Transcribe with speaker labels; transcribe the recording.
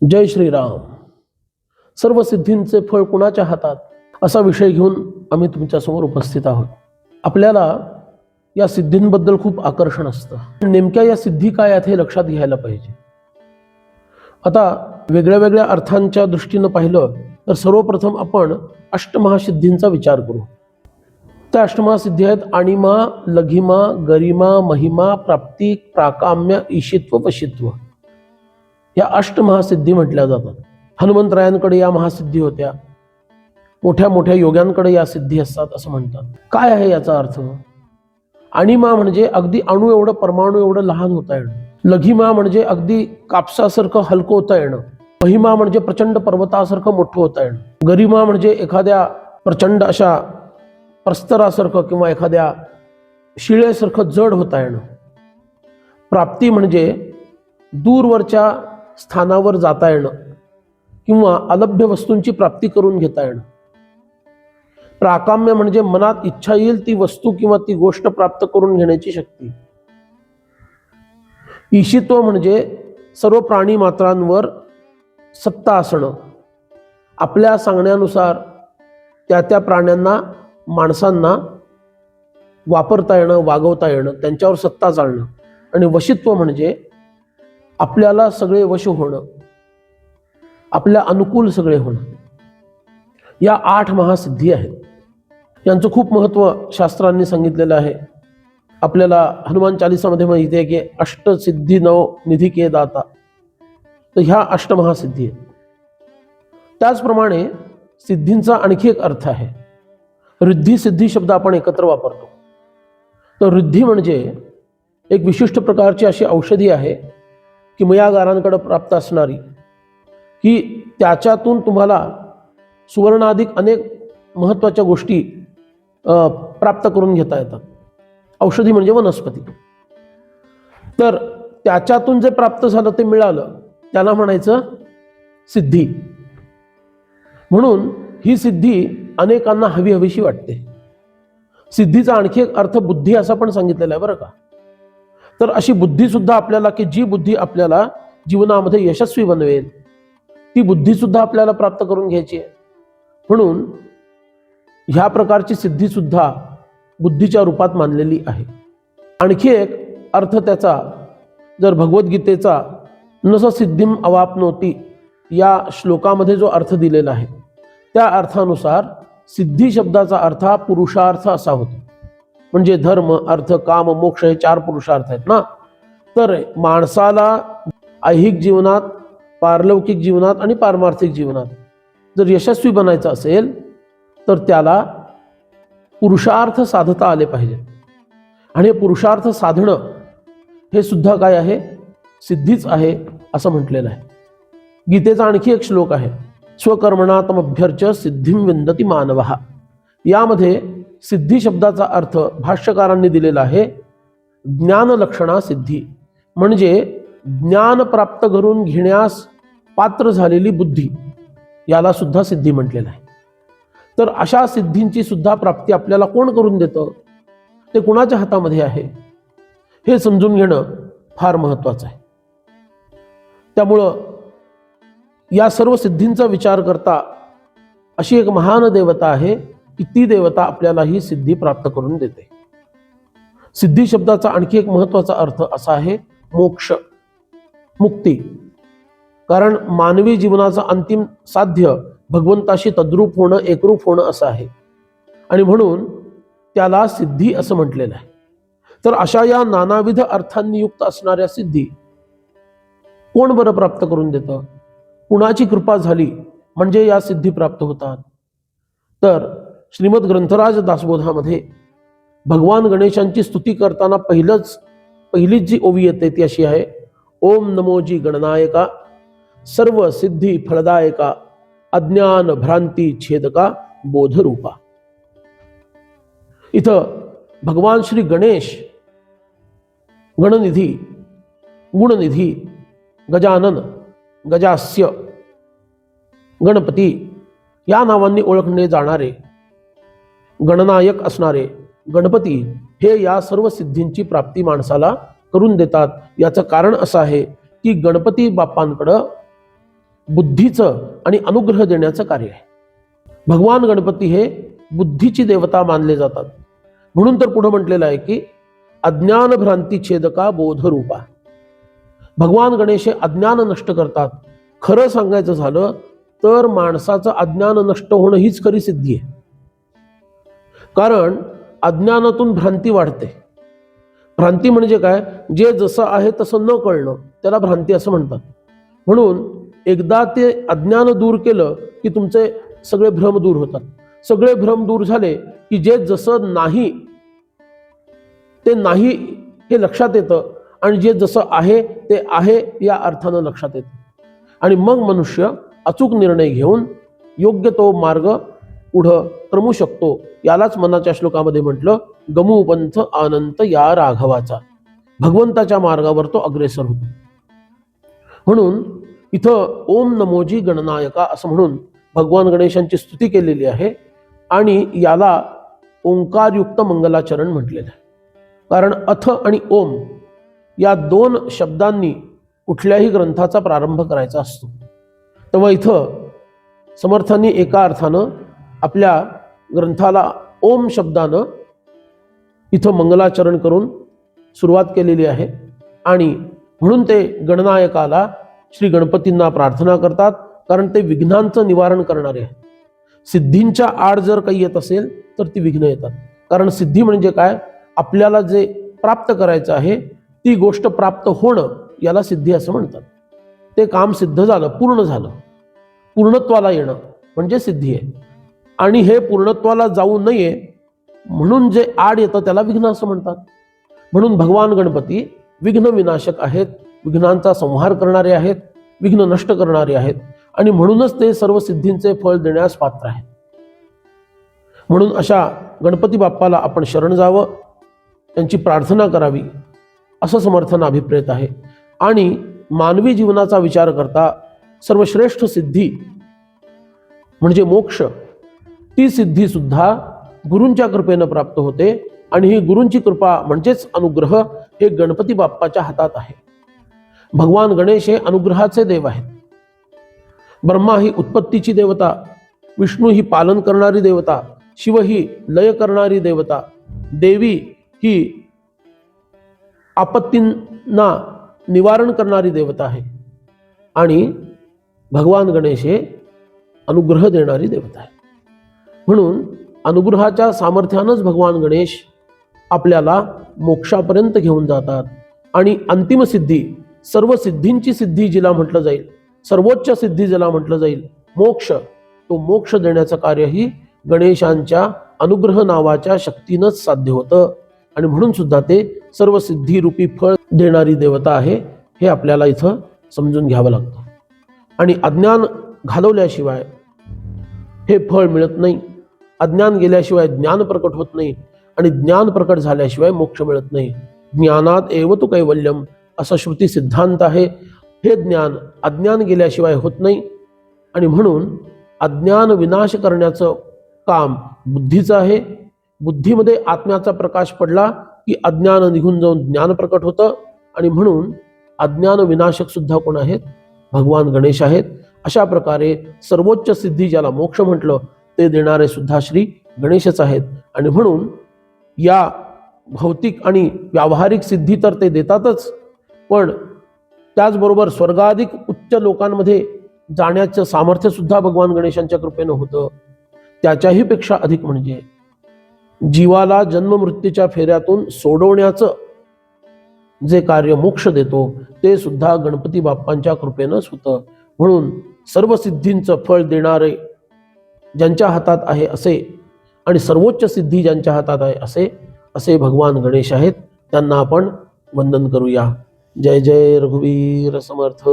Speaker 1: जय श्रीराम. सर्व सिद्धींचे फळ कुणाच्या हातात, असा विषय घेऊन आम्ही तुमच्यासमोर उपस्थित आहोत. आपल्याला या सिद्धींबद्दल खूप आकर्षण असतं. नेमक्या या सिद्धी काय आहेत हे लक्षात घ्यायला पाहिजे. आता वेगळ्या वेगळ्या अर्थांच्या दृष्टीनं पाहिलं तर सर्वप्रथम आपण अष्टमहासिद्धींचा विचार करू. त्या अष्टमहासिद्धी आहेत अणिमा, लघिमा, गरिमा, महिमा, प्राप्ती, प्राकाम्य, ईशित्व, वशित्व. या अष्टमहासिद्धी म्हटल्या जातात. हनुमंतरायांकडे या महासिद्धी होत्या. मोठ्या मोठ्या योग्यांकडे या सिद्धी असतात असं म्हणतात. काय आहे याचा अर्थ? अणिमा म्हणजे अगदी अणू एवढं, परमाणू एवढं लहान होता येणं. लघिमा म्हणजे अगदी कापसासारखं हलकं होता येणं. महिमा म्हणजे प्रचंड पर्वतासारखं मोठं होता येणं. गरिमा म्हणजे एखाद्या प्रचंड अशा प्रस्तरासारखं किंवा एखाद्या शिळेसारखं जड होता येणं. प्राप्ती म्हणजे दूरवरच्या स्थानावर जाता येणं किंवा अलभ्य वस्तूंची प्राप्ती करून घेता येणं. प्राकाम्य म्हणजे मनात इच्छा येईल ती वस्तू किंवा ती गोष्ट प्राप्त करून घेण्याची शक्ती. ईशित्व म्हणजे सर्व प्राणी मात्रांवर सत्ता असणं. आपल्या सांगण्यानुसार त्या त्या प्राण्यांना, माणसांना वापरता येणं, वागवता येणं, त्यांच्यावर सत्ता चालणं. आणि वशित्व म्हणजे आपल्याला सगळे वश होणं, आपल्या अनुकूल सगळे होणं. या 8 महासिद्धी आहेत. यांचं खूप महत्त्व शास्त्रांनी सांगितलेलं आहे. आपल्याला हनुमान चालिसामध्ये माहिती आहे की अष्टसिद्धी नव निधी के दाता. तर ह्या अष्टमहासिद्धी आहेत. त्याचप्रमाणे सिद्धींचा आणखी एक अर्थ आहे. रिद्धी सिद्धी शब्द आपण एकत्र वापरतो. तर रिद्धी म्हणजे एक विशिष्ट प्रकारची अशी औषधी आहे किमयागारांकडे प्राप्त असणारी, की त्याच्यातून तुम्हाला सुवर्णाधिक अनेक महत्त्वाच्या गोष्टी प्राप्त करून घेता येतात. औषधी म्हणजे वनस्पती. तर त्याच्यातून जे प्राप्त झालं ते मिळालं त्याला म्हणायचं सिद्धी. म्हणून ही सिद्धी अनेकांना हवी हवीशी वाटते. सिद्धीचा आणखी एक अर्थ बुद्धी असा पण सांगितलेला आहे बरं का. तर अशी बुद्धी सुद्धा आपल्याला, की जी बुद्धी आपल्याला जीवनामध्ये यशस्वी बनवेल, ती बुद्धी सुद्धा आपल्याला प्राप्त करून घ्यायची आहे. म्हणून ह्या प्रकारची सिद्धी सुद्धा बुद्धीच्या रूपात मानलेली आहे. आणखी एक अर्थ त्याचा, जर भगवद्गीतेचा नस सिद्धीम अवाप्नोती या श्लोकामध्ये जो अर्थ दिलेला आहे त्या अर्थानुसार सिद्धी शब्दाचा अर्थ हा पुरुषार्थ असा होतो. म्हणजे धर्म, अर्थ, काम, मोक्ष हे 4 पुरुषार्थ आहेत ना. तर माणसाला ऐहिक जीवनात, पारलौकिक जीवनात आणि पारमार्थिक जीवनात जर यशस्वी बनायचं असेल तर त्याला पुरुषार्थ साधता आले पाहिजे. आणि हे पुरुषार्थ साधणं हे सुद्धा काय आहे? सिद्धीच आहे असं म्हटलेलं आहे. गीतेचा आणखी एक श्लोक आहे, स्वकर्मणा तमभ्यर्च्य सिद्धिं विंदती मानवः. यामध्ये सिद्धी शब्दाचा अर्थ भाष्यकारांनी दिलेला आहे ज्ञानलक्षणा सिद्धी. म्हणजे ज्ञान प्राप्त करून घेण्यास पात्र झालेली बुद्धी, याला सुद्धा सिद्धी म्हटलेलं आहे. तर अशा सिद्धींची सुद्धा प्राप्ती आपल्याला कोण करून देतं, ते कुणाच्या हातामध्ये आहे हे समजून घेणं फार महत्त्वाचं आहे. त्यामुळं या सर्व सिद्धींचा विचार करता अशी एक महान देवता आहे की ती देवता आपल्याला ही सिद्धी प्राप्त करून देते. सिद्धी शब्दाचा आणखी एक महत्त्वाचा अर्थ असा आहे मोक्ष, मुक्ती. कारण मानवी जीवनाचं अंतिम साध्य भगवंताशी तद्रूप होणं, एकरूप होणं असं आहे. आणि म्हणून त्याला सिद्धी असं म्हटलेलं आहे. तर अशा या नानाविध अर्थांनी युक्त असणाऱ्या सिद्धी कोण बरं प्राप्त करून देतं? कुणाची कृपा झाली म्हणजे या सिद्धी प्राप्त होतात? तर श्रीमद ग्रंथराज दासबोधामध्ये भगवान गणेशांची स्तुती करताना पहिलीच जी ओवी येते ती अशी आहे, ओम नमोजी गणनायका सर्व सिद्धी फलदायका अज्ञान भ्रांती छेदका बोधरूपा. इथं भगवान श्री गणेश, गणनिधी, गुणनिधी, गजानन, गजास्य, गणपती या नावांनी ओळखले जाणारे, गणनायक असणारे गणपती हे या सर्व सिद्धींची प्राप्ती माणसाला करून देतात. याचं कारण असं आहे की गणपती बाप्पांकडं बुद्धीचं आणि अनुग्रह देण्याचं कार्य आहे. भगवान गणपती हे बुद्धीची देवता मानले जातात. म्हणून तर पुढे म्हटलेलं आहे की अज्ञान भ्रांती छेदका बोधरूपा. भगवान गणेश हे अज्ञान नष्ट करतात. खरं सांगायचं झालं तर माणसाचं अज्ञान नष्ट होणं हीच खरी सिद्धी आहे. कारण अज्ञानातून भ्रांती वाढते. भ्रांती म्हणजे काय? जे जसं आहे तसं न कळणं, त्याला भ्रांती असं म्हणतात. म्हणून एकदा ते अज्ञान दूर केलं की तुमचे सगळे भ्रम दूर होतात. सगळे भ्रम दूर झाले की जे जसं नाही ते नाही हे लक्षात येतं आणि जे जसं आहे ते आहे या अर्थानं लक्षात येतं. आणि मग मनुष्य अचूक निर्णय घेऊन योग्य तो मार्ग पुढं क्रमू शकतो. यालाच मनाच्या श्लोकामध्ये म्हटलं, गमूपंथ अनंत या राघवाचा. भगवंताच्या मार्गावर तो अग्रेसर होतो. म्हणून इथं ओम नमोजी गणनायका असं म्हणून भगवान गणेशांची स्तुती केलेली आहे आणि याला ओंकारयुक्त मंगलाचरण म्हटलेलं आहे. कारण अथ आणि ओम या दोन शब्दांनी कुठल्याही ग्रंथाचा प्रारंभ करायचा असतो. तेव्हा इथं समर्थांनी एका अर्थानं आपल्या ग्रंथाला ओम शब्दानं इथं मंगलाचरण करून सुरुवात केलेली आहे. आणि म्हणून ते गणनायकाला श्री गणपतींना प्रार्थना करतात, कारण ते विघ्नांचं निवारण करणारे आहेत. सिद्धींच्या आड जर काही येत असेल तर ती विघ्न येतात. कारण सिद्धी म्हणजे काय? आपल्याला जे प्राप्त करायचं आहे ती गोष्ट प्राप्त होणं, याला सिद्धी असं म्हणतात. ते काम सिद्ध झालं, पूर्ण झालं, पूर्णत्वाला येणं म्हणजे सिद्धी आहे. आणि हे पूर्णत्वाला जाऊ नये म्हणून जे आड येतं त्याला विघ्न असं म्हणतात. म्हणून भगवान गणपती विघ्न विनाशक आहेत, विघ्नांचा संहार करणारे आहेत, विघ्न नष्ट करणारे आहेत. आणि म्हणूनच ते सर्व सिद्धींचे फळ देण्यास पात्र आहेत. म्हणून अशा गणपती बाप्पाला आपण शरण जावं, त्यांची प्रार्थना करावी असं समर्थन अभिप्रेत आहे. आणि मानवी जीवनाचा विचार करता सर्वश्रेष्ठ सिद्धी म्हणजे मोक्ष, ती सिद्धी सुद्धा गुरूंच्या कृपेनं प्राप्त होते. आणि ही गुरूंची कृपा म्हणजेच अनुग्रह हे गणपती बाप्पाच्या हातात आहे. भगवान गणेश हे अनुग्रहाचे देव आहेत. ब्रह्मा ही उत्पत्तीची देवता, विष्णू ही पालन करणारी देवता, शिव ही लय करणारी देवता, देवी ही आपत्तींना निवारण करणारी देवता आहे. आणि भगवान गणेश हे अनुग्रह देणारी देवता आहे. म्हणून अनुग्रहाच्या सामर्थ्यानंच भगवान गणेश आपल्याला मोक्षापर्यंत घेऊन जातात. आणि अंतिम सिद्धी, सर्व सिद्धींची सिद्धी जिला म्हटलं जाईल, सर्वोच्च सिद्धी जिला म्हटलं जाईल, मोक्ष, तो मोक्ष देण्याचं कार्यही गणेशांच्या अनुग्रह नावाच्या शक्तीनंच साध्य होतं. आणि म्हणून सुद्धा ते सर्व सिद्धी फळ देणारी देवता आहे, हे आपल्याला इथं समजून घ्यावं लागतं. आणि अज्ञान घालवल्याशिवाय हे फळ मिळत नाही. अज्ञान गेल्याशिवाय ज्ञान प्रकट होत नाही आणि ज्ञान प्रकट झाल्याशिवाय मोक्ष मिळत नाही. ज्ञानात एव तु कैवल्यम असा श्रुती सिद्धांत आहे. हे ज्ञान अज्ञान गेल्याशिवाय होत नाही. आणि म्हणून अज्ञान विनाश करण्याचं काम बुद्धीचं आहे. बुद्धीमध्ये आत्म्याचा प्रकाश पडला की अज्ञान निघून जाऊन ज्ञान प्रकट होतं. आणि म्हणून अज्ञान विनाशक सुद्धा कोण आहेत? भगवान गणेश आहेत. अशा प्रकारे सर्वोच्च सिद्धी ज्याला मोक्ष म्हटलं ते देणारे सुद्धा श्री गणेशच आहेत. आणि म्हणून या भौतिक आणि व्यावहारिक सिद्धी तर ते देतातच, पण त्याचबरोबर स्वर्गाधिक उच्च लोकांमध्ये जाण्याचं सामर्थ्य सुद्धा भगवान गणेशांच्या कृपेनं होतं. त्याच्याही पेक्षा अधिक म्हणजे जीवाला जन्म मृत्यूच्या फेऱ्यातून सोडवण्याचं जे कार्य मोक्ष देतो ते सुद्धा गणपती बाप्पांच्या कृपेनंच होतं. म्हणून सर्व सिद्धींचं फळ देणारे ज्यांच्या हातात आहे असे आणि सर्वोच्च सिद्धी ज्यांच्या हातात आहे असे भगवान गणेश आहेत. त्यांना आपण वंदन करूया. जय जय रघुवीर समर्थ.